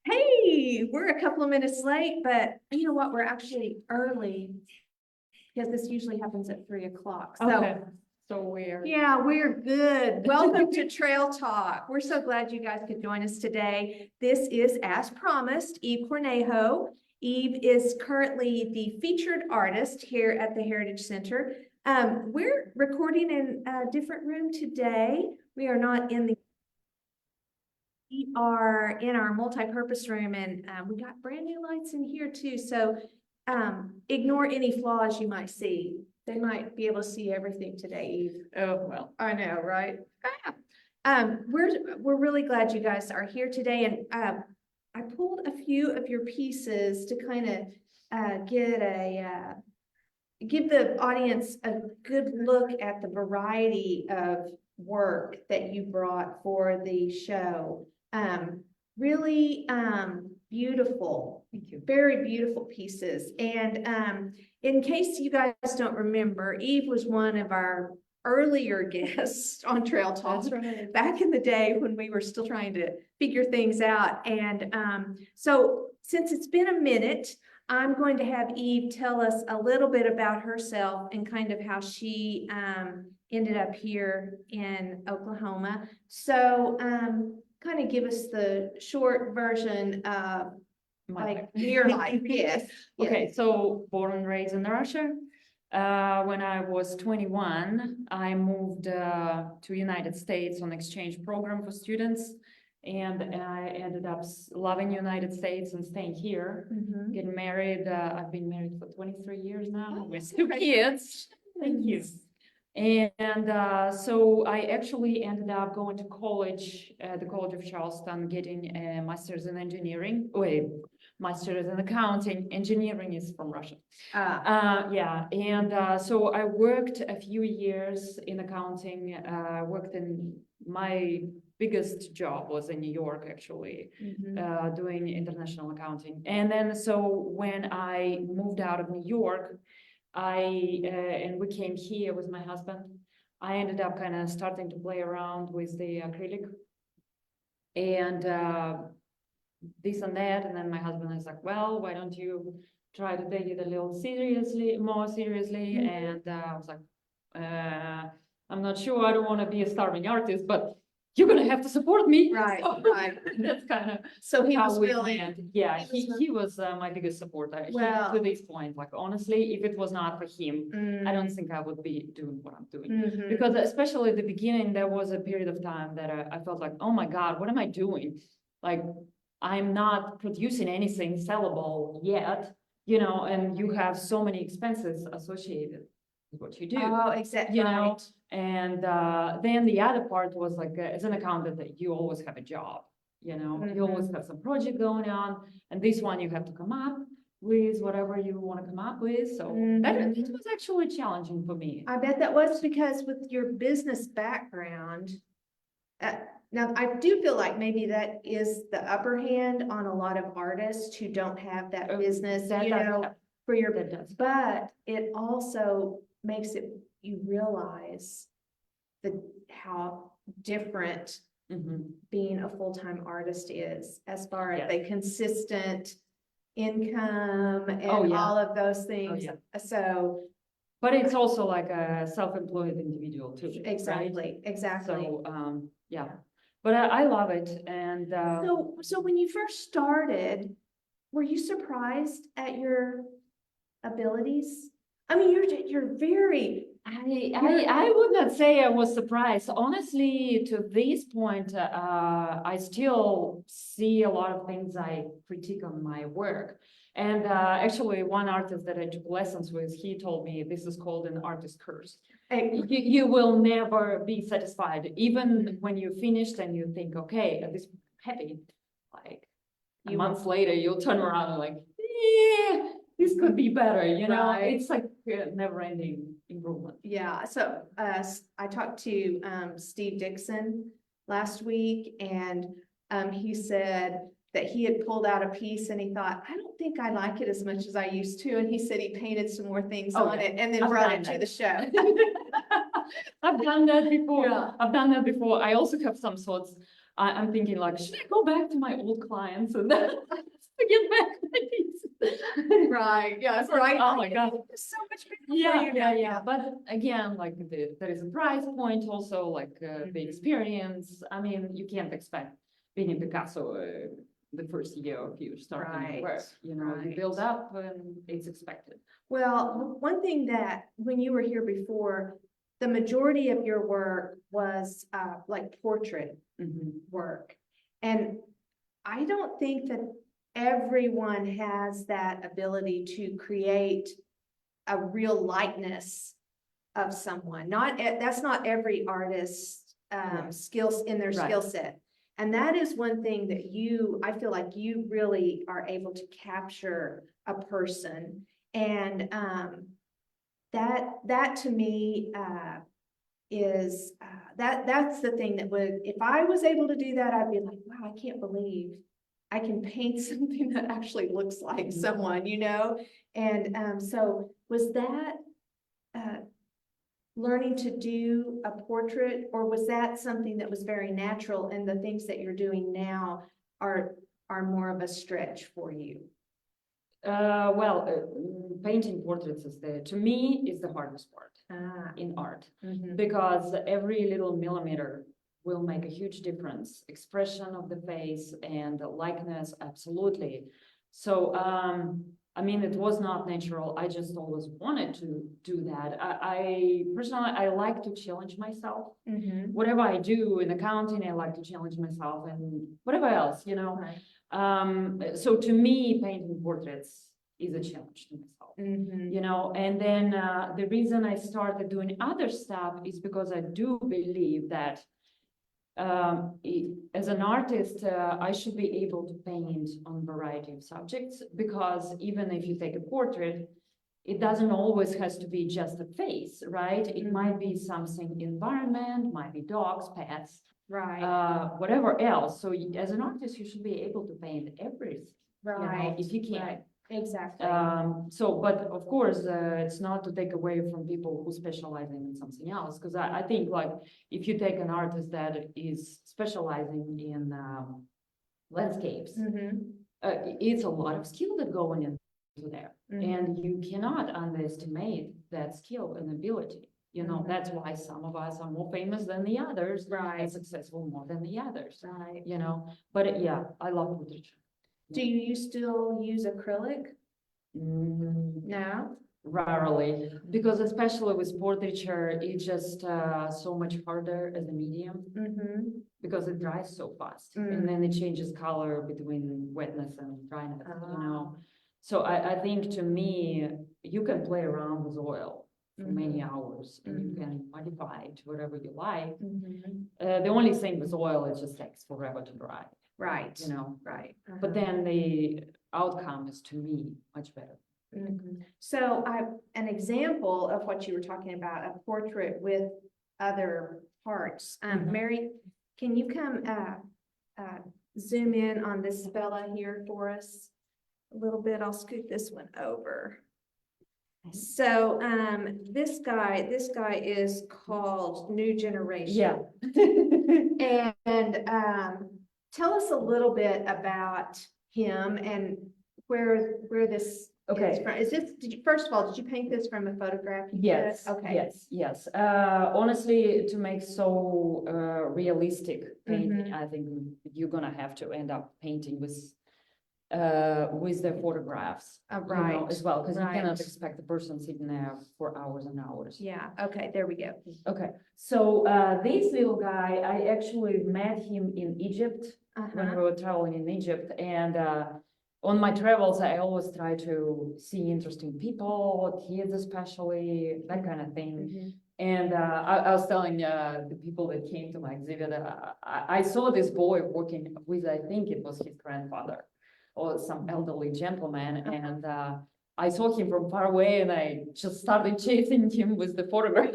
Hey, we're a couple of minutes late, but you know what? We're actually early because this usually happens at 3 o'clock. Okay, so we're. Yeah, we're good. Welcome to Trail Talk. We're so glad you guys could join us today. This is, as promised, Eve Cornejo. Eve is currently the featured artist here at the Heritage Center. We're recording in a different room today. We are not in the We are in our multi-purpose room, and we got brand new lights in here too. So ignore any flaws you might see. They might be able to see everything today, Eve. Oh, well. I know, right? We're really glad you guys are here today, and I pulled a few of your pieces to kind of give the audience a good look at the variety of work that you brought for the show. Really beautiful. Thank you. Very beautiful pieces. And in case you guys don't remember, Eve was one of our earlier guests on Trail Talk. That's right. Back in the day when we were still trying to figure things out. And so since it's been a minute, I'm going to have Eve tell us a little bit about herself and kind of how she ended up here in Oklahoma. So kind of give us the short version of like your life. Yes. Okay, so born and raised in Russia. When I was 21, I moved to United States on exchange program for students. And I ended up loving United States and staying here, getting married. I've been married for 23 years now with 2 kids. Thank you. And so I actually ended up going to college at the College of Charleston, getting a master's in engineering. Master's in accounting. Engineering is from Russia. Yeah, and so I worked a few years in accounting. Worked in my biggest job was in New York, actually, doing international accounting. And then so when I moved out of New York, and we came here with my husband, I ended up kind of starting to play around with the acrylic and this and that. And then my husband is like, well, why don't you try to take it a little more seriously? And I was like, I'm not sure, I don't want to be a starving artist, but you're gonna have to support me. Right, so, right. That's kind of so he how was we really planned. Yeah, he was my biggest supporter. Well, to this point, like honestly, if it was not for him, I don't think I would be doing what I'm doing. Because especially at the beginning, there was a period of time that I felt like, oh my God, what am I doing? Like, I'm not producing anything sellable yet, you know, and you have so many expenses associated with what you do. Oh, exactly. You know, and then the other part was like, as an accountant, that you always have a job, you know, you always have some project going on, and this one you have to come up with whatever you want to come up with. So it was actually challenging for me. I bet that was because with your business background, now I do feel like maybe that is the upper hand on a lot of artists who don't have that business, for your, but it also makes you realize how different being a full-time artist is, as far as a consistent income and all of those things. So, but it's also like a self-employed individual too. Exactly, right? exactly. So yeah, but I love it. And so when you first started, were you surprised at your abilities? I mean, you're very. I would not say I was surprised. Honestly, to this point, I still see a lot of things I critique on my work. And actually, one artist that I took lessons with, he told me this is called an artist curse. You will never be satisfied, even when you're finished and you think, okay, at this happy. Like a month later, you'll turn around and like, yeah, this could be better, you know. It's like never-ending improvement. Yeah. So I talked to Steve Dixon last week, and he said that he had pulled out a piece and he thought, I don't think I like it as much as I used to. And he said he painted some more things on it and then brought it to the show. I've done that before. I've done that before. I also have some thoughts I'm thinking like, should I go back to my old clients and then get back my pieces? Right, yes, Like, right. oh my God. There's so much better for Yeah, you yeah, now. yeah. But again, like there is a price point also, like the Mhm. experience. I mean, you can't expect being in Picasso the first year of you starting Right, work. You know, you right. build up and it's expected. Well, one thing that, when you were here before, the majority of your work was like portrait Mhm. work. And I don't think that everyone has that ability to create a real likeness of someone. That's not every artist Right. skills in their Right. skill set. And that is one thing that I feel like you really are able to capture a person. And that to me is that's the thing that would, if I was able to do that, I'd be like, wow, I can't believe I can paint something that actually looks like someone, you know? And so was that learning to do a portrait, or was that something that was very natural, and the things that you're doing now are more of a stretch for you? Painting portraits is to me, is the hardest part in art, because every little millimeter will make a huge difference. Expression of the face and the likeness, absolutely. So, I mean, it was not natural. I just always wanted to do that. I personally, I like to challenge myself. Whatever I do in accounting, I like to challenge myself, and whatever else, you know. Right. So to me, painting portraits is a challenge to myself, you know. And then the reason I started doing other stuff is because I do believe that as an artist, I should be able to paint on a variety of subjects, because even if you take a portrait, it doesn't always has to be just a face, right? It might be something environment, might be dogs, pets, Right. whatever else. So as an artist, you should be able to paint everything, you know, Right. if you can. Right. Exactly. So, but of course, it's not to take away from people who specializing in something else, because I think like if you take an artist that is specializing in landscapes, it's a lot of skill that going into there, and you cannot underestimate that skill and ability. You know, that's why some of us are more famous than the others, Right. and successful more than the others. Right. You know, but yeah, I love portraiture. Do you still use acrylic? Mm, No. Rarely, because especially with portraiture, it's just so much harder as a medium, because it dries so fast, and then it changes color between wetness and dryness, you know. So I think, to me, you can play around with oil for many hours, and you can modify it to whatever you like. The only thing with oil, it just takes forever to dry. Right. You know. Right. But then the outcome is, to me, much better. So an example of what you were talking about, a portrait with other parts. Mary, can you come zoom in on this fella here for us a little bit? I'll scoot this one over. So this guy is called New Generation. Yeah. And tell us a little bit about him and where this is from. Is this, first of all, did you paint this from a photograph? Yes. Okay. Yes. Honestly, to make so realistic painting, I think you're gonna have to end up painting with the photographs, you know, as well, because you cannot expect the person sitting there for hours and hours. Yeah. Okay. There we go. Okay. So this little guy, I actually met him in Egypt when we were traveling in Egypt, and on my travels, I always try to see interesting people, kids especially, that kind of thing. And I was telling the people that came to my exhibit, I saw this boy working with, I think it was his grandfather or some elderly gentleman, and I saw him from far away, and I just started chasing him with the photograph,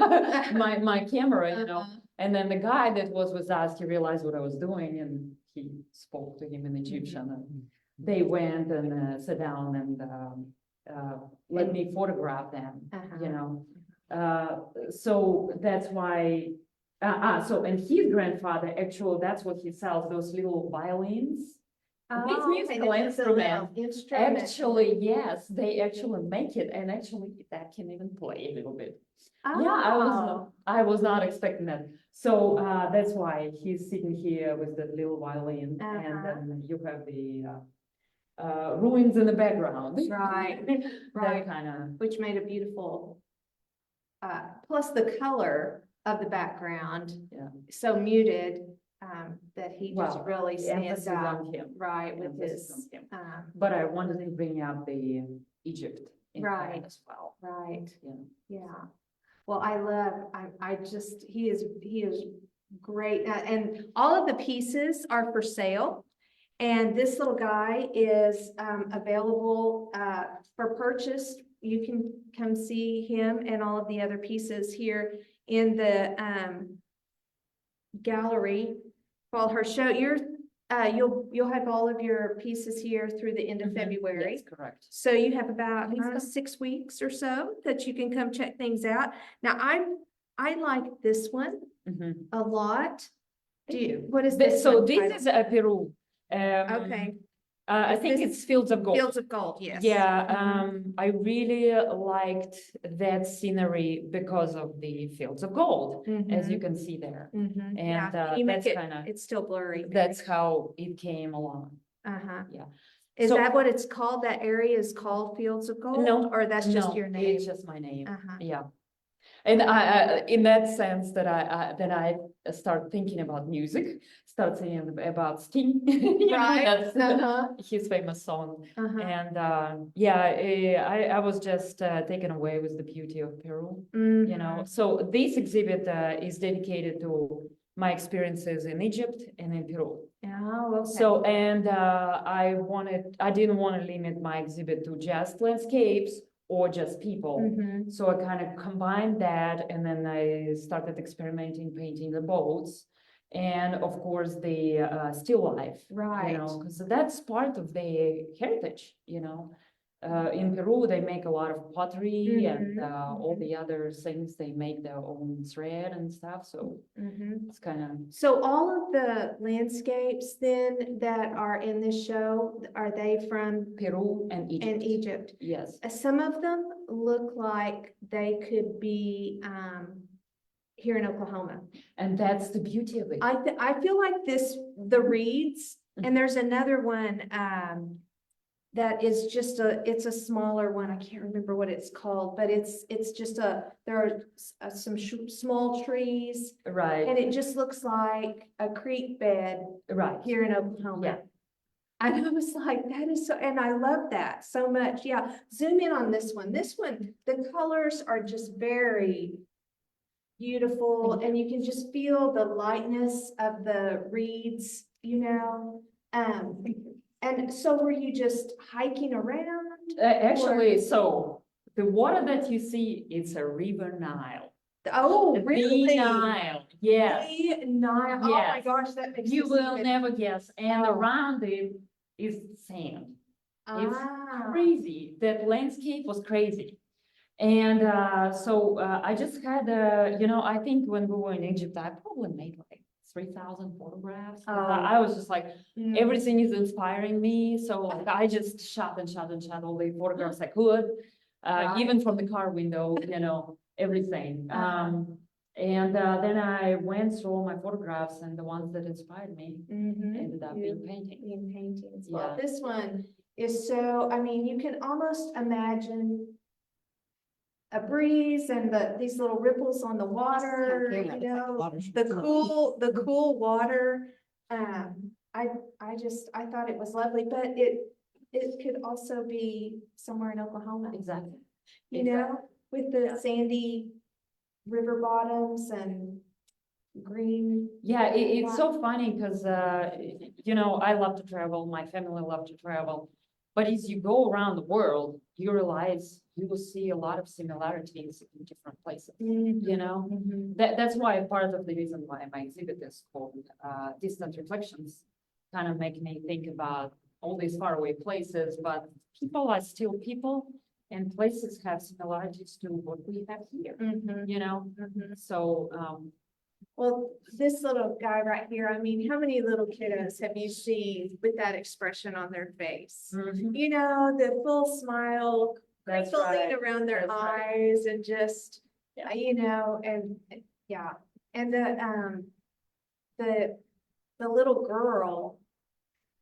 my camera, you know. And then the guy that was with us, he realized what I was doing, and he spoke to him in Egyptian, and they went and sat down and let me photograph them, you know. So that's why So, and his grandfather, actually, that's what he sells, those little violins. These musical instruments. Actually, yes, they actually make it, and actually that can even play a little bit. Yeah, I was not expecting that. So that's why he's sitting here with the little violin, and then you have the ruins in the background. Right, That kind of. which made a beautiful, plus the color of the background, Yeah. so muted, that he just Well, really stands emphasis out, on him. right, with Emphasis his, on him. But I wanted to bring up the Egypt in Right. that as well. right, Yeah. yeah. Well, I just, he is great, and all of the pieces are for sale. And this little guy is, available, for purchase. You can come see him and all of the other pieces here in the, gallery while her show. You'll have all of your pieces here through the end of February. Yes, correct. So you have about 6 weeks or so that you can come check things out. Now, I like this one a lot. What is this? So one this titled? is Peru. Okay, I Is think this it's Fields of Gold. Fields of Gold, yes. Yeah, Mhm. I really liked that scenery because of the Fields of Gold, as you can see there. Mhm. And Yeah, you make that's it, kind of, it's still blurry. that's how it came along. Uh-huh. Yeah. Is So- that what it's called? That area is called Fields of Gold? No, Or that's just No, your name? It's just my name. Uh-huh. Yeah. And I in that sense that I start thinking about music, start thinking about Sting. You know, Right. that's Uh-huh. his famous song. Uh-huh. And I was just taken away with the beauty of Peru, you know. Mhm. So this exhibit is dedicated to my experiences in Egypt and in Peru. Oh, okay. So, and I didn't want to limit my exhibit to just landscapes or just people. Mhm. So I kind of combined that, and then I started experimenting, painting the boats, and of course the still life. Right. You know, because that's part of the heritage. You know, in Peru they make a lot of pottery and Mhm, all the other things. They make their own thread and stuff. So Mhm. it's kind of. So all of the landscapes then that are in this show, are they from Peru and Egypt. Egypt? Yes. Some of them look like they could be here in Oklahoma. And that's the beauty of it. I feel like the reeds, and there's another one that is just it's a smaller one. I can't remember what it's called, but it's just there are some small trees, Right. and it just looks like a creek bed Right. here in Oklahoma. Yeah. And I was like, that is so, and I love that so much. Yeah, zoom in on this one. This one, the colors are just very beautiful, and you can just feel the lightness of the reeds, you know. And so were you just hiking around? Actually, so the water that you see, it's a river Nile. Oh, really? The Nile, yes. The Nile. Oh my Yes. gosh, that makes You this will even- never guess. And Oh. around it is sand. It's Ah. crazy. That landscape was crazy. And so I just had, you know, I think when we were in Egypt, I probably made like 3,000 photographs. Oh. I was just like, Mm. everything is inspiring me. So like, I just shot and shot and shot all the photographs I could, Right. even from the car window, you know, everything. And then I went through all my photographs, and the ones that inspired me ended up being paintings. In paintings. Well, Yeah. this one is so, I mean, you can almost imagine a breeze and these little ripples on the water, you know, the cool water. I thought it was lovely, but it could also be somewhere in Oklahoma, Exactly. you know, with the Yeah. sandy river bottoms and green. Yeah, it's so funny because, you know, I love to travel, my family love to travel. But as you go around the world, you realize you will see a lot of similarities in different places, you know? Mhm. That's why part of the reason why my exhibit is called Distant Reflections, kind of make me think about all these faraway places, but people are still people, and places have similarities to what we have here, Mhm. you know? Mhm. So Well, this little guy right here, I mean, how many little kiddos have you seen with that expression on their face? Mhm. You know, the full smile, That's crinkling right. around their That's right. eyes and just, Yeah. you know, and yeah. And the, the little girl,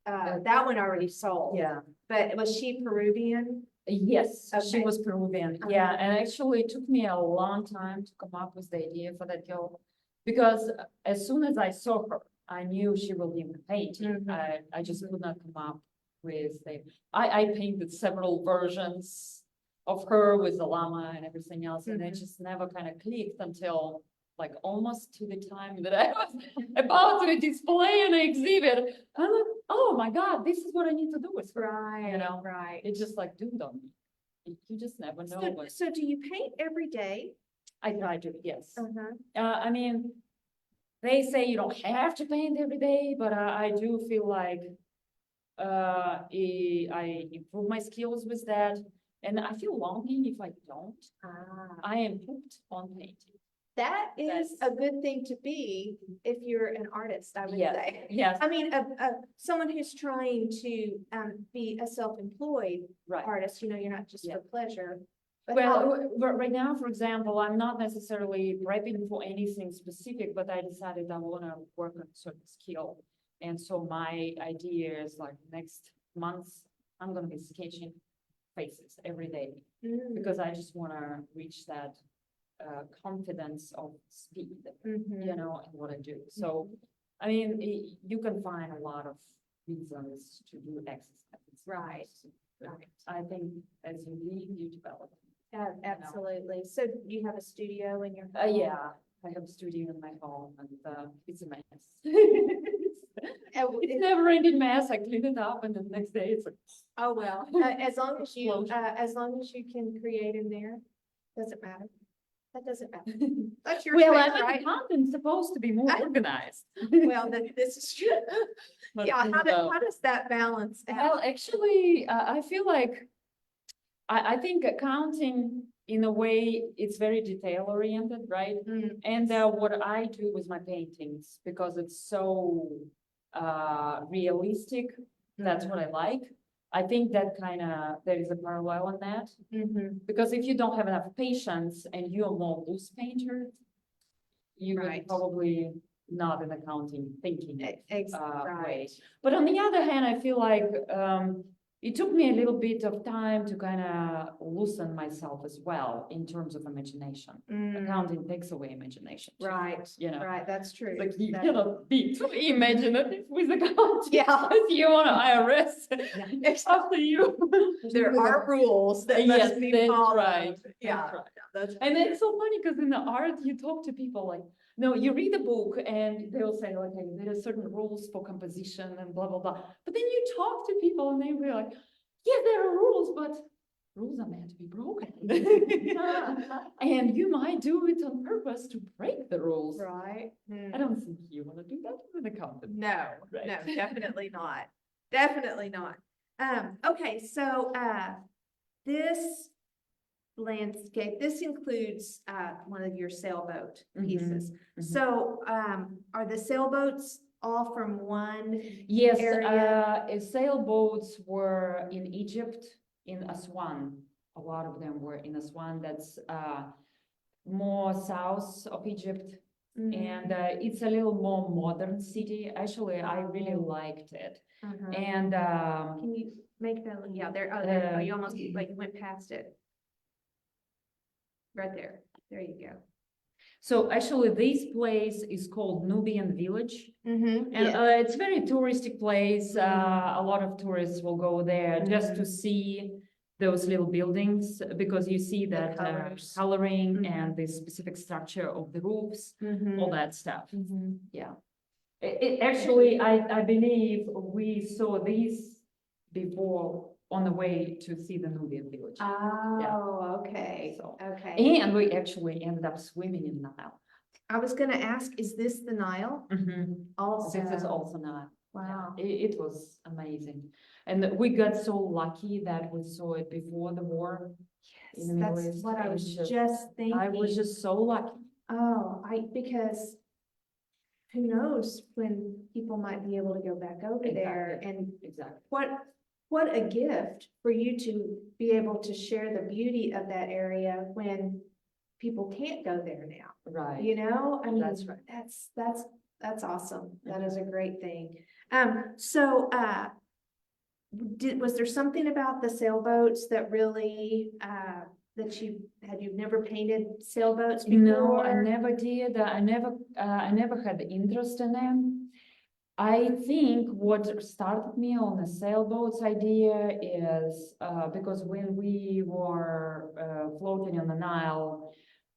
that one already sold. Yeah. But was she Peruvian? Yes, she Okay. was Peruvian. Uh-huh. Yeah, and actually it took me a long time to come up with the idea for that girl. Because as soon as I saw her, I knew she will be in the painting. Mhm. I just could not come up with I painted several versions of her with the llama and everything else, and it Mhm. just never kind of clicked until like almost to the time that I was about to display an exhibit. I'm like, oh my God, this is what I need to do with her. Right, You know, right. it just like doomed on me. You just never know. So, What so do you paint every day? I try to, yes. Uh-huh. I mean, they say you don't have to paint every day, but I do feel like I improve my skills with that. And I feel longing if I don't. Ah. I am hooked on painting. That is a good thing to be if you're an artist, I would Yes, say. yes, I mean, someone who's trying to be a self-employed right. artist, you know, you're not just Yeah. for pleasure. But Well, right now, for example, I'm not necessarily prepping for anything specific, but I decided I want to work on a certain skill. And so my idea is like next month, I'm going to be sketching faces every day because I just want to reach that confidence of speed, you know, in what I do. So, I mean, you can find a lot of reasons to do exercises. Right. Right. I think as you lead, you develop. Absolutely. So you have a studio in your home? Yeah, I have a studio in my home and it's a mess. Oh, It's never ending mess. I clean it up and the next day it's like, oh, well, as long as you, as long as you can create in there, doesn't matter. That doesn't matter. That's your well, space, I'm an right? accountant, supposed to be more organized. Well, this is true. But, Yeah, how does that balance out? well, actually, I feel like I think accounting in a way it's very detail oriented, right? And what I do with my paintings, because it's so realistic, that's what I like. I think that kind of there is a parallel on that. Because if you don't have enough patience and you're more loose painter, you would probably not an accounting thinking way. But on the other hand, I feel like it took me a little bit of time to kind of loosen myself as well in terms of imagination. Accounting takes away imagination. Too, Right. you know. Right. That's true. Like you cannot be too imaginative with accounting. Yeah. You want to IRS after you. There are rules that yes, must be that's followed. right. Yeah. That's right. And it's so funny because in the art you talk to people like, no, you read a book and they'll say, okay, there are certain rules for composition and blah, blah, blah. But then you talk to people and they'll be like, yeah, there are rules, but rules are meant to be broken. And you might do it on purpose to break the rules. Right. I don't think you want to do that with an accountant. No, no, definitely not. Definitely not. Okay, so this landscape, this includes one of your sailboat pieces. So are the sailboats all from one yes, area? Sailboats were in Egypt, in Aswan. A lot of them were in Aswan. That's more south of Egypt. And it's a little more modern city. Actually, I really liked it. And can you make that? Yeah, there. Oh, there. Oh, you almost like went past it. Right there. There you go. So actually, this place is called Nubian Village, and it's a very touristic place. A lot of tourists will go there just to see those little buildings because you see that coloring and the specific structure of the roofs, all that stuff. Yeah. Actually, I believe we saw these before on the way to see the Nubian Village. Oh, okay. So, okay. and we actually ended up swimming in the Nile. I was going to ask, is this the Nile? Also. This is also Nile. Wow. Yeah, it was amazing. And we got so lucky that we saw it before the war. Yes, that's what I was just thinking. I was just so lucky. Oh, because who knows when people might be able to go back over there, and Exactly. what a gift for you to be able to share the beauty of that area when people can't go there now. Right. You know, I mean, That's right. that's awesome. That Mhm. is a great thing. Was there something about the sailboats that really, that you've never painted sailboats before? No, I never did. I never had the interest in them. I think what started me on the sailboats idea is because when we were floating on the Nile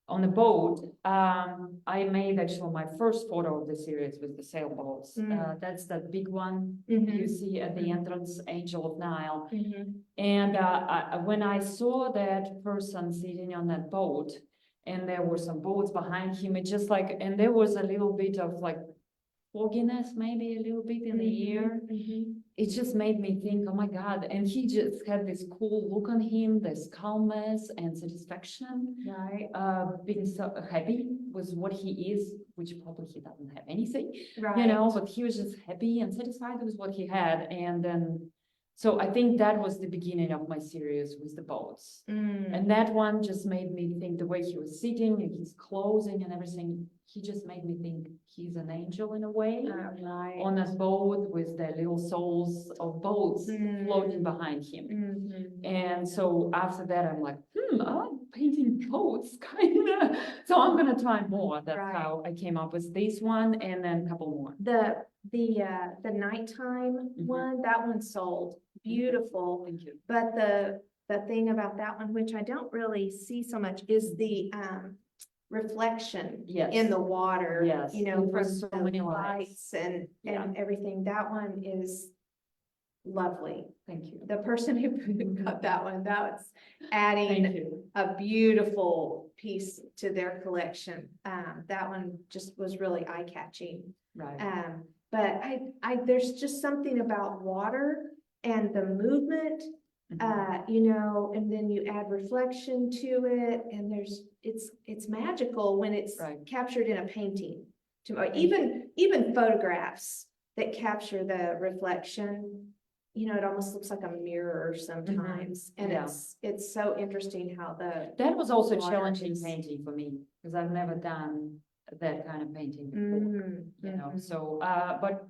on a boat, I made actually my first photo of the series with the sailboats. That's that big one you see at the entrance, Angel of Nile. And when I saw that person sitting on that boat, and there were some boats behind him, it just like, and there was a little bit of like fogginess, maybe a little bit in the air. It just made me think, oh my God. And he just had this cool look on him, this calmness and satisfaction, Right, being so happy with what he is, which probably he doesn't have anything, right. you know, but he was just happy and satisfied with what he had. And then, so I think that was the beginning of my series with the boats. And that one just made me think the way he was sitting and his clothing and everything, he just made me think he's an angel in a way Right. on a boat with the little souls of boats floating behind him. And so after that, I'm like, I like painting boats, kind of. So I'm gonna try more. That's Right. how I came up with this one, and then a couple more. The nighttime one, that one sold beautiful. Thank you. But the thing about that one, which I don't really see so much, is the reflection Yes. in the water. Yes, You know, it from was so the many lights and Yeah. everything. That one is lovely. Thank you. The person who got that one, that's Thank adding you. a beautiful piece to their collection. That one just was really eye-catching. Right. But there's just something about water and the movement, you know, and then you add reflection to it, and it's magical when it's Right. captured in a painting. Even photographs that capture the reflection, you know, it almost looks like a mirror sometimes. And Yeah. it's so interesting how That was also water challenging is- painting for me because I've never done that kind of painting before. You know, so but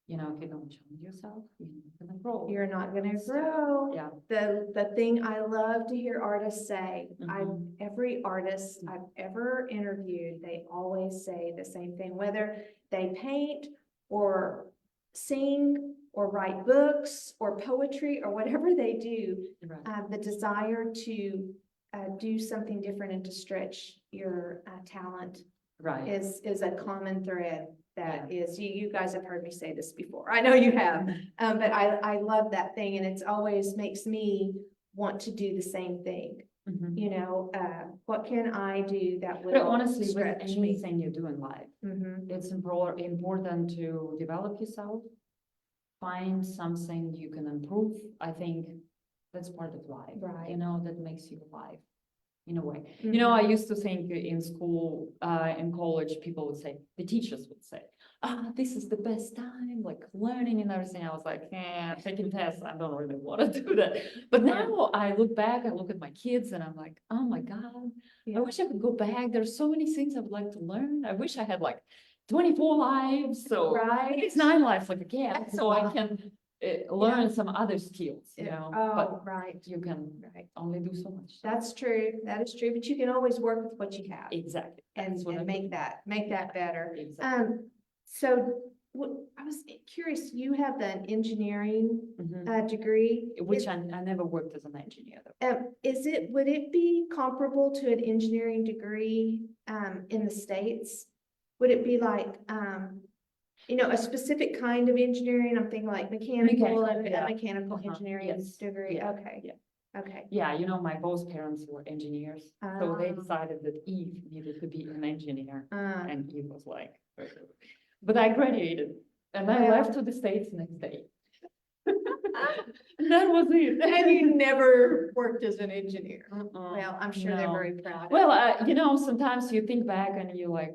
you know, if you don't challenge yourself, you're not gonna grow. You're not gonna So, grow. Yeah. The thing I love to hear artists say, Mhm. every artist I've ever interviewed, they always say the same thing, whether they paint or sing or write books or poetry or whatever they do, Right. the desire to do something different and to stretch your talent Right. is a common thread. That is, you guys have heard me say this before. I know you have, but I love that thing, and it's always makes me want to do the same thing. Mhm. You know, what can I do that will But honestly, with stretch me? anything you do in life, it's important to develop yourself, find something you can improve. I think that's part of life, Right. you know, that makes you alive in a way. You know, I used to think in school, in college, people would say, the teachers would say, this is the best time, like learning and everything. I was like, taking tests, I don't really want to do that. But now I look back, I look at my kids and I'm like, oh my God, I wish I could go back. There's so many things I would like to learn. I wish I had like 24 lives. So Right. it's 9 lives like a cat, so I Wow. can learn some other skills, you know, Oh, right. but you can only do so much. That's true. That is true. But you can always work with what you have Exactly. and That's what I'm make doing. that better. Exactly. So I was curious, you have an engineering degree. Which I never worked as an engineer though. Would it be comparable to an engineering degree in the States? Would it be like you know, a specific kind of engineering? I'm thinking like mechanical and yeah. a mechanical engineering Yes. degree. Yeah. Okay. Yeah. Okay. Yeah, you know, my both parents were engineers, so they decided that Eve needed to be an engineer, and Eve was like, but I graduated and I left to the States next day. That was it. And you never worked as an engineer. Well, I'm sure they're No. very proud. Well, you know, sometimes you think back and you're like,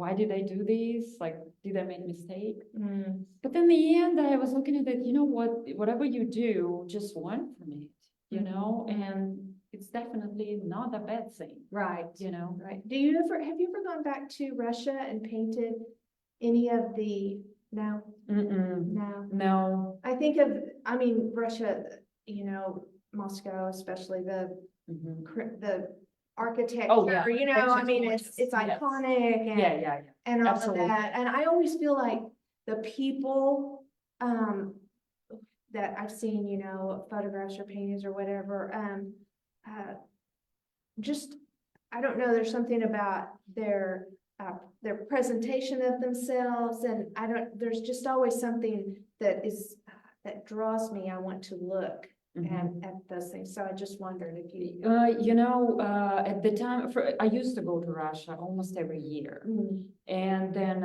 why did I do this? Like, did I make mistake? Mm. But in the end, I was looking at it, you know what, whatever you do, just learn from it, you know, and it's definitely not a bad thing, Right. you know. Right. Have you ever gone back to Russia and painted any of the, no, no. No. I think Russia, you know, Moscow, especially the architecture, Oh, yeah. you know, I mean, Gorgeous. it's Yes. iconic Yeah. and all Absolutely. of that. And I always feel like the people, that I've seen, you know, photographs or paintings or whatever, just, I don't know, there's something about their presentation of themselves, and there's just always something that draws me. I want to look at those things. So I just wondered if you. You know, at the time, I used to go to Russia almost every year. And then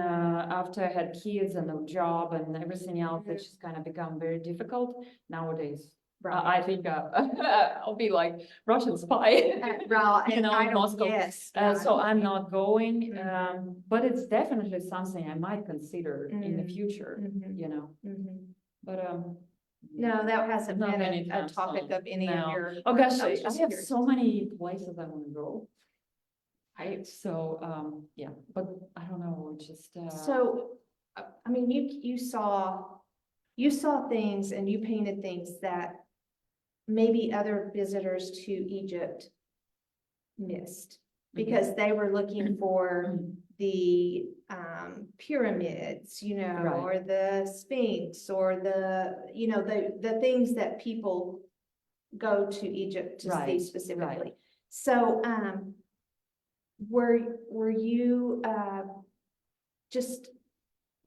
after I had kids and a job and everything else, it just kind of become very difficult nowadays. I think I'll be like Russian spy, you know, in Moscow. Yes. So I'm not going, but it's definitely something I might consider in the future, you know. But no, that hasn't not been a anytime topic soon. of any of No. your. Oh gosh, I just have curious. so many places I want to go. Yeah, but I don't know, just So, I mean, you saw things and you painted things that maybe other visitors to Egypt missed, because they were looking for the pyramids, you know, Right. or the Sphinx, or you know, the things that people go to Egypt to see Right, specifically. right. So, were you just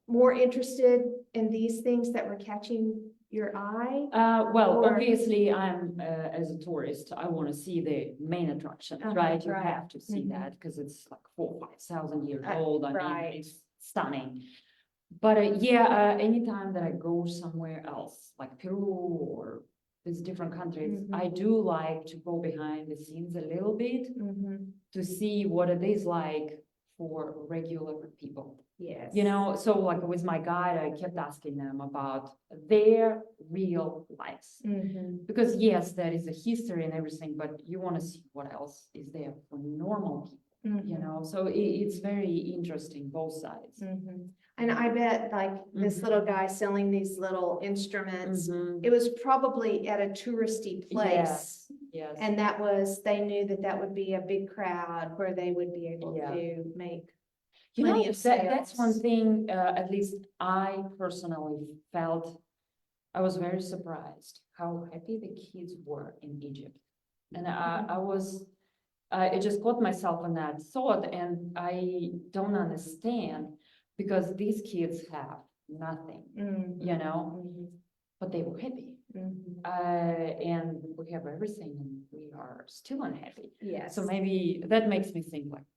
more interested in these things that were catching your eye? Well, Or- obviously, I'm as a tourist, I want to see the main attractions, right? You right. have to see Mhm. that because it's like 4,000 or 5,000 years Uh, old. I right. mean, it's stunning. But anytime that I go somewhere else, like Peru or these different countries, I do like to go behind the scenes a little bit to see what it is like for regular people. Yes. You know, so like with my guide, I kept asking them about their real lives. Because yes, there is a history and everything, but you want to see what else is there for normal people, you know? So it's very interesting, both sides. And I bet like this little guy selling these little instruments, it was probably at a touristy place. Yes. And they knew that would be a big crowd where they would be able to make You know, plenty of sales. that's one thing, at least I personally felt, I was very surprised how happy the kids were in Egypt. And I just caught myself in that thought, and I don't understand, because these kids have nothing, you know, but they were happy. And we have everything and we are still unhappy. Yes. So maybe that makes me think like,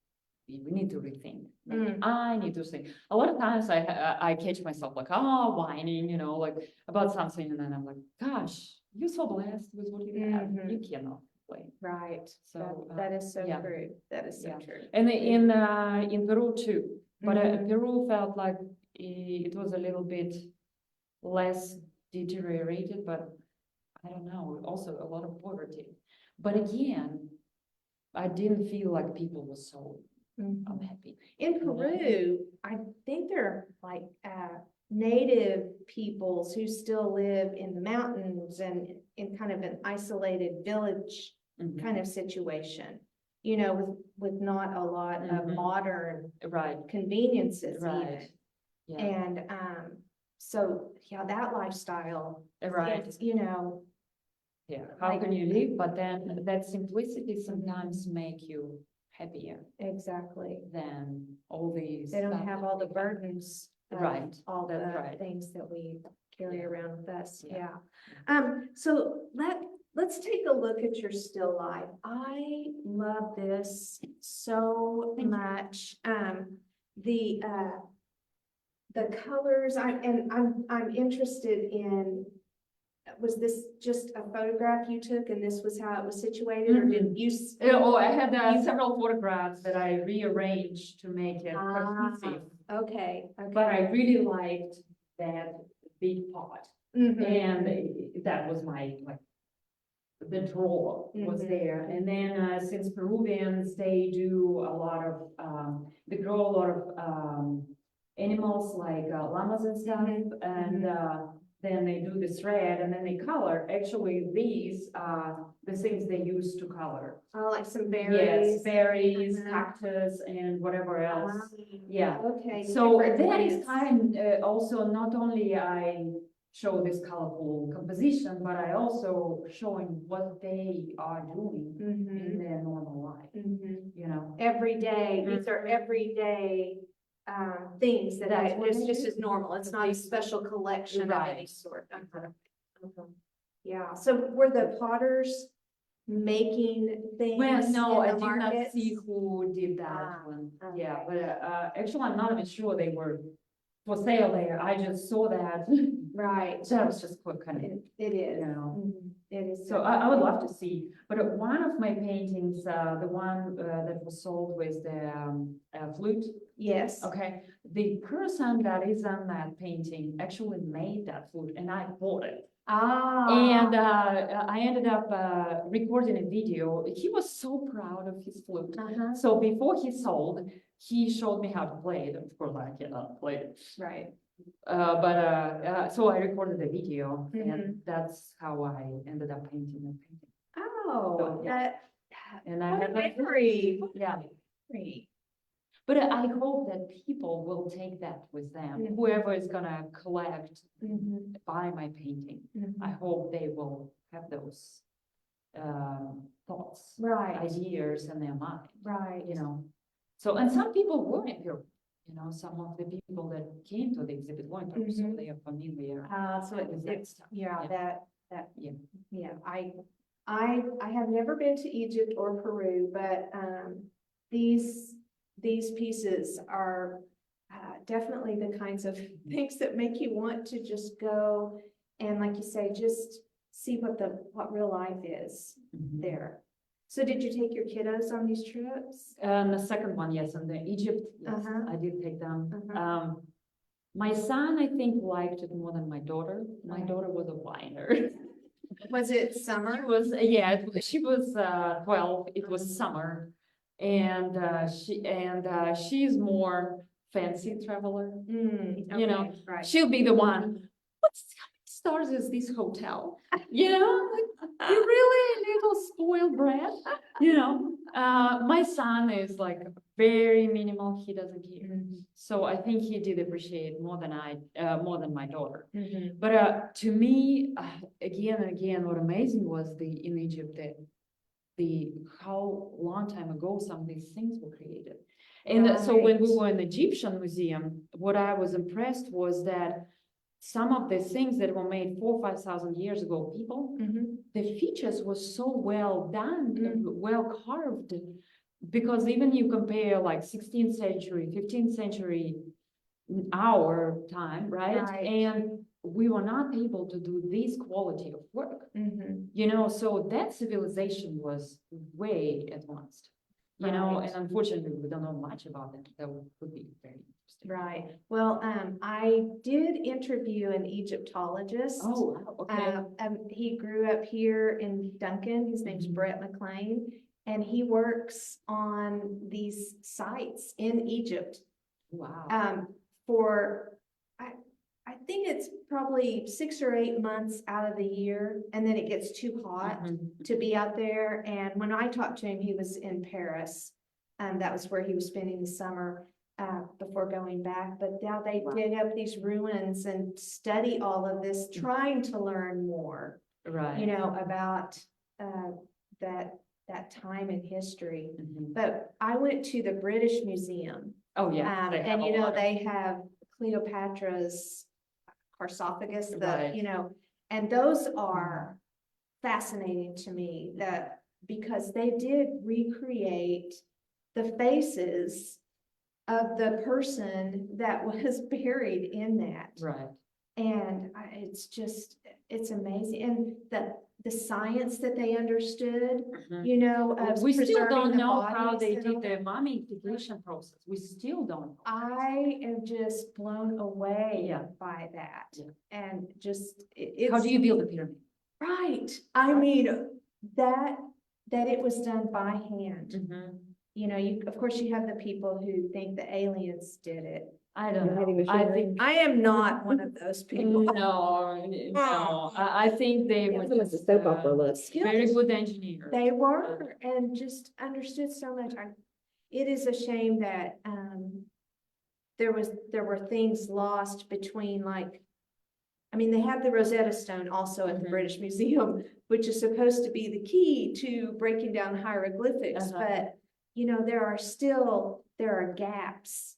we need to rethink. I need to think. A lot of times I catch myself like, whining, you know, like about something, and then I'm like, gosh, you're so blessed with what you have. You cannot complain. Right. So that is so yeah. true. That is so true. And in Peru too, but Peru felt like it was a little bit less deteriorated, but I don't know, also a lot of poverty. But again, I didn't feel like people were so unhappy. In Peru, I think there are like native peoples who still live in the mountains and in kind of an isolated village kind of situation, you know, with not a lot of modern conveniences even. Yeah. And so yeah, that lifestyle, you know. Yeah, how can you live? But then that simplicity sometimes make you happier. Exactly. Than all these. They don't have all the burdens. All That's the things that we carry around with us. Yeah. So let's take a look at your still life. I love this so much. The colors, I'm interested in was this just a photograph you took and this was how it was situated, or did you? Oh, I had You- several photographs that I rearranged to make it cohesive. Okay, But okay. I really liked that big pot, Mhm. and that was my, like, the draw was Mhm. there. And then, since Peruvians, they do a lot of, they grow a lot of, animals like llamas and stuff. Mhm. And, then they do this thread and then they color. Actually, these are the things they use to color. Oh, like some Yes, berries. berries, Mhm. cactus, and whatever else. Yeah. Okay. So different that is plants. kind, also not only I show this colorful composition, but I also showing what they are doing in Mhm. their normal life, Mhm. you know? Every day, these are Mhm. everyday things that That's what it's they just do. as normal. It's not a special collection of any Right. sort. Yeah, so were the potters making things Well, no, in I the did not markets? see who did that Ah, one. okay. Yeah, but, actually, I'm not even sure they were for sale there. I just saw that. Right. That was just quick kind of, It is. you know. Mhm. It is. So I would love to see, but one of my paintings, the one that was sold with the flute, Yes. okay, the person that is on that painting actually made that flute and I bought it. And I ended up recording a video. He was so proud of his flute. Uh-huh. So before he sold, he showed me how to play it. Of course, I cannot play it. Right. So I recorded a video, Mhm. and that's how I ended up painting the painting. Oh, So, yeah. that. And I what had a that. memory. Yeah. Memory. But I hope that people will take that with them. Mhm. Whoever is gonna collect, Mhm. buy my painting, Mhm. I hope they will have those thoughts, Right. ideas in their mind, Right. you know. So, and some people weren't here, you know, some of the people that came to the exhibit weren't here, so Mhm. they are familiar. So with that it's, stuff. yeah, Yeah. yeah, Yeah. I have never been to Egypt or Peru, but, these pieces are, definitely the kinds of things that make you want to just go and, like you say, just see what real life is Mhm. there. So did you take your kiddos on these trips? The second one, yes, and the Egypt, yes, Uh-huh. I did take them. Uh-huh. My son, I think, liked it more than my daughter. My Oh. daughter was a whiner. Was it She summer? was, yeah, she was 12, it was summer. And she's more fancy traveler. You know, Okay, right. she'll be the one, how many stars is this hotel? You know, like, you're really a little spoiled brat, you know? My son is like very minimal, he doesn't care. Mhm. So I think he did appreciate more than more than my daughter. Mhm. But to me, again and again, what amazing was in Egypt that how long time ago some of these things were created. And so when we Right. were in the Egyptian museum, what I was impressed was that some of the things that were made 4,000 or 5,000 years ago, Mhm. the features were so well done, Mm. well carved, because even you compare like 16th century, 15th century, our time, right? Right. And we were not able to do this quality of work, Mhm. you know, so that civilization was way advanced, you know, Right. and unfortunately, we don't know much about it. That would be very interesting. Right. Well, I did interview an Egyptologist. Oh, wow, okay. He grew up here in Duncan. His name's Mhm. Brett McLean, and he works on these sites in Egypt. Wow. For, I think it's probably 6 or 8 months out of the year, and then it gets too hot Mhm. to be out there. And when I talked to him, he was in Paris. That was where he was spending the summer, before going back. But now they Wow. dig up these ruins and study all of this, trying to learn more, Right. you know, about, that time in history. Mhm. But I went to the British Museum. Oh, yeah. they have And a you know, lot of- they have Cleopatra's sarcophagus, Right. you know, and those are fascinating to me, that because they did recreate the faces of the person that was buried in that. Right. And it's amazing. And the science that they understood, Mhm. you know, of We still preserving don't the know how bodies they and all did the mummification process. We still don't know. I am just blown away Yeah. by that. Yeah. And just, How it's do you build a pyramid? right. I Right. mean, that it was done by hand. Mhm. You know, of course you have the people who think the aliens did it. I don't Writing know. I machinery. think, I am not one of those people. no, I think they Yeah, were it was a just, soap opera look. very good engineers. They were, and just understood so much. It is a shame that, there were things lost between like, I mean, they have the Rosetta Stone also at the Mhm. British Museum, which is supposed to be the key to breaking down hieroglyphics, Uh-huh. but, you know, there are gaps.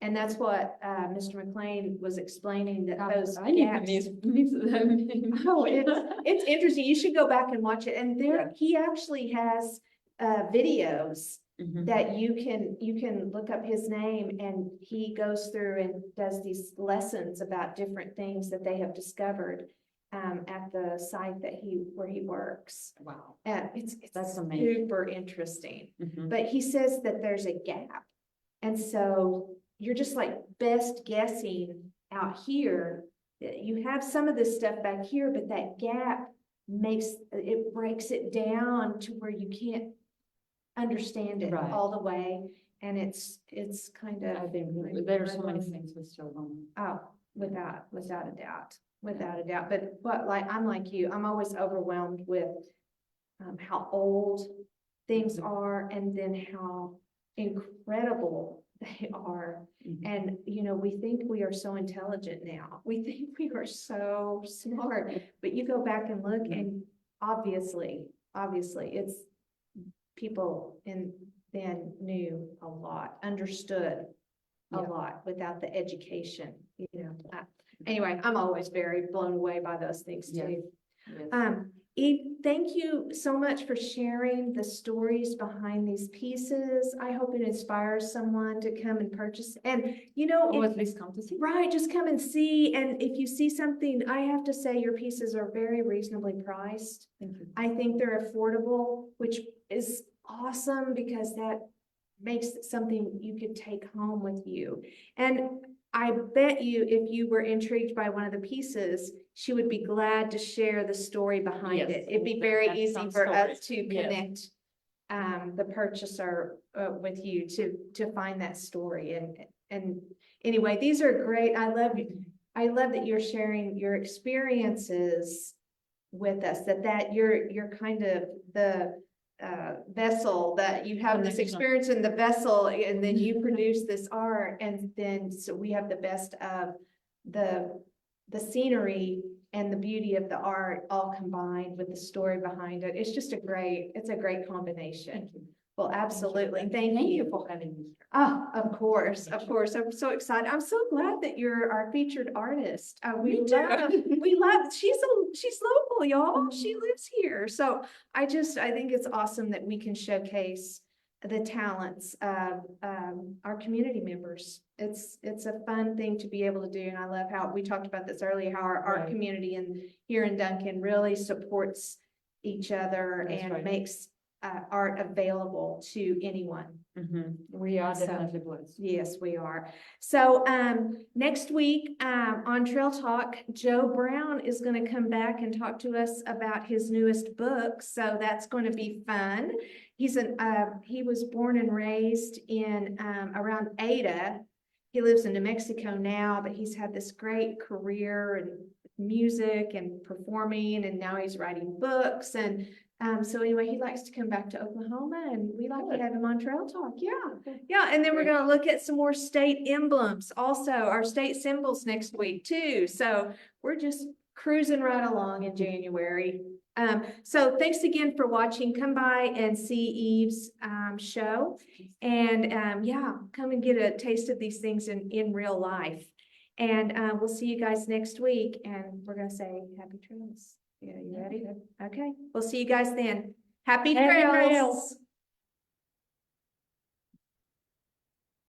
And that's what, Mr. McLean was explaining, that those I need to gaps. miss them. Oh, it's interesting. You should go back and watch it. And he actually has, videos Mhm. that you can look up his name, and he goes through and does these lessons about different things that they have discovered at the site where he works. Wow. It's That's amazing. super interesting. Mhm. But he says that there's a gap. And so you're just like best guessing out here. You have some of this stuff back here, but that gap breaks it down to where you can't understand it Right. all the way. And it's kind of. I think like there are so many mind-blowing. things we still don't know. Oh, without a doubt, without a doubt. But I'm like you, I'm always overwhelmed with how old things are, and then how incredible they are. Mhm. And, you know, we think we are so intelligent now. We think we are so smart, but you go back and look, and obviously, it's people then knew a lot, understood a Yeah. lot without the education, you know. Anyway, I'm always very blown away by those things Yeah. too. Yes. Eve, thank you so much for sharing the stories behind these pieces. I hope it inspires someone to come and purchase. And, you know, Or at least come to see. right, just come and see. And if you see something, I have to say your pieces are very reasonably priced. Thank you. I think they're affordable, which is awesome, because that makes it something you could take home with you. And I bet you, if you were intrigued by one of the pieces, she would be glad to share the story behind Yes, it. It'd be we'll very have easy some for us stories. to Yes. connect the purchaser with you to find that story. And anyway, these are great. I love that you're sharing your experiences with us, that you're kind of the vessel, that you have this Connection. experience in the vessel, and then you produce this art, and then so we have the best of the scenery and the beauty of the art all combined with the story behind it. It's a great combination. Well, absolutely. Thank you. for having me here. Oh, of course. I'm so excited. I'm so glad that you're our featured artist. Me too. We love, she's local, y'all. She lives here. So I think it's awesome that we can showcase the talents of our community members. It's a fun thing to be able to do. And I love how we talked about this earlier, how our art Right. community here in Duncan really supports each other That's and right. makes art available to anyone. Mhm. We are So- definitely blessed. Yes, we are. So next week on Trail Talk, Joe Brown is going to come back and talk to us about his newest book. So that's going to be fun. He was born and raised in around Ada. He lives in New Mexico now, but he's had this great career in music and performing, and now he's writing books. And so anyway, he likes to come back to Oklahoma, and we like to have him on Trail Talk. Yeah. And then we're going to look at some more state emblems, also our state symbols next week too. So we're just cruising right along in January. So thanks again for watching. Come by and see Eve's show, and come and get a taste of these things in real life. And we'll see you guys next week, and we're going to say happy trails. Yeah, you ready? Okay, we'll see you guys then. Happy Happy trails. trails.